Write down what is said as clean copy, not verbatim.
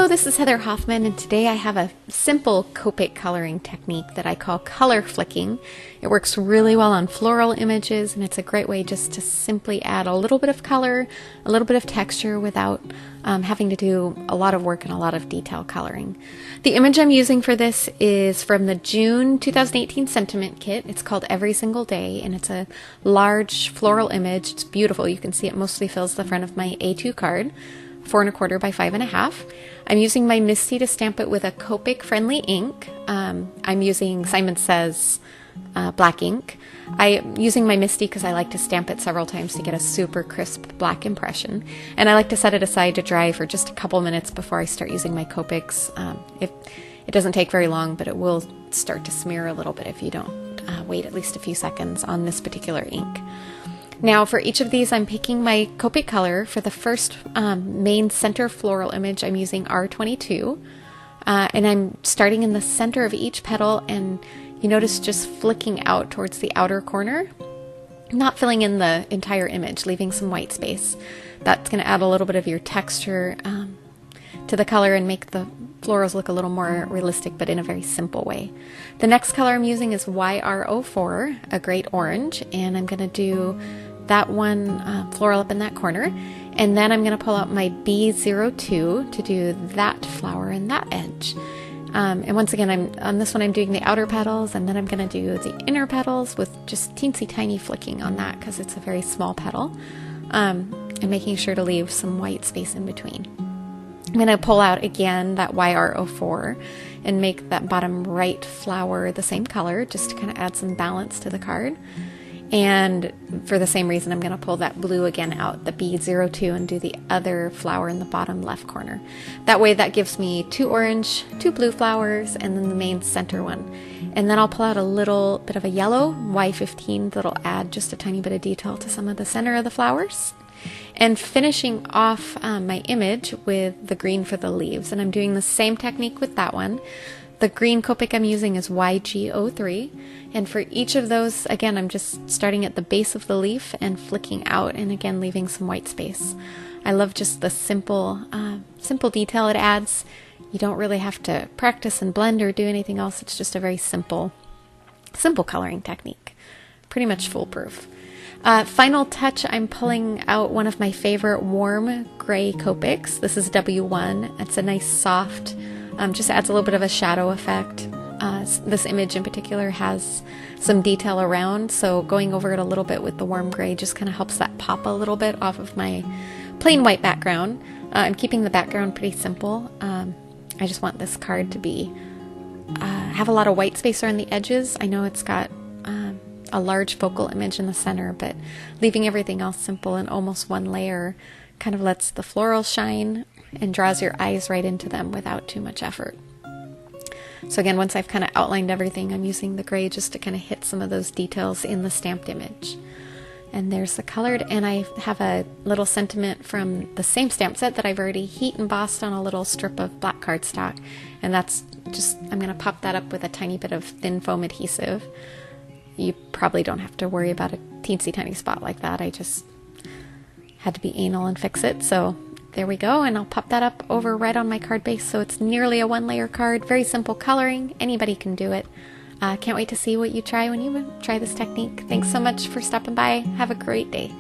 Hello, this is Heather Hoffman, and today I have a simple Copic coloring technique that I call color flicking. It works really well on floral images, and it's a great way just to simply add a little bit of color, a little bit of texture without having to do a lot of work and a lot of detail coloring. The image I'm using for this is from the June 2018 sentiment kit. It's called Every Single Day, and it's a large floral image. It's beautiful. You can see it mostly fills the front of my A2 card. 4 1/4 by 5 1/2. I'm using my Misty to stamp it with a Copic friendly ink. I'm using Simon Says black ink. I'm using my Misty because I like to stamp it several times to get a super crisp black impression. And I like to set it aside to dry for just a couple minutes before I start using my Copics. It doesn't take very long, but it will start to smear a little bit if you don't wait at least a few seconds on this particular ink. Now for each of these, I'm picking my Copic color. For the first main center floral image, I'm using R22, and I'm starting in the center of each petal, and you notice just flicking out towards the outer corner, not filling in the entire image, leaving some white space. That's going to add a little bit of your texture to the color and make the florals look a little more realistic, but in a very simple way. The next color I'm using is YR04, a great orange, and I'm going to do that one floral up in that corner, and then I'm going to pull out my B02 to do that flower in that edge. And once again, on this one I'm doing the outer petals, and then I'm going to do the inner petals with just teensy tiny flicking on that because it's a very small petal, and making sure to leave some white space in between. I'm going to pull out again that YR04 and make that bottom right flower the same color just to kind of add some balance to the card. And for the same reason, I'm going to pull that blue again out, the B02, and do the other flower in the bottom left corner. That way that gives me 2 orange, 2 blue flowers, and then the main center one. And then I'll pull out a little bit of a yellow, Y15, that'll add just a tiny bit of detail to some of the center of the flowers. And finishing off my image with the green for the leaves. And I'm doing the same technique with that one. The green Copic I'm using is YG03, and for each of those, again, I'm just starting at the base of the leaf and flicking out, and again leaving some white space. I love just the simple detail it adds. You don't really have to practice and blend or do anything else. It's just a very simple coloring technique. Pretty much foolproof. Final touch, I'm pulling out one of my favorite warm gray Copics. This is W1. It's a nice soft, just adds a little bit of a shadow effect. This image in particular has some detail around, so going over it a little bit with the warm gray just kind of helps that pop a little bit off of my plain white background. I'm keeping the background pretty simple. I just want this card to be have a lot of white space around the edges. I know it's got a large focal image in the center, but leaving everything else simple and almost one layer kind of lets the florals shine and draws your eyes right into them without too much effort. So again, once I've kind of outlined everything, I'm using the gray just to kind of hit some of those details in the stamped image. And there's the colored, and I have a little sentiment from the same stamp set that I've already heat embossed on a little strip of black cardstock. And that's just, I'm going to pop that up with a tiny bit of thin foam adhesive. You probably don't have to worry about a teensy tiny spot like that. I just had to be anal and fix it. So there we go, and I'll pop that up over right on my card base so it's nearly a 1-layer card. Very simple coloring. Anybody can do it. Can't wait to see what you try when you try this technique. Thanks so much for stopping by. Have a great day.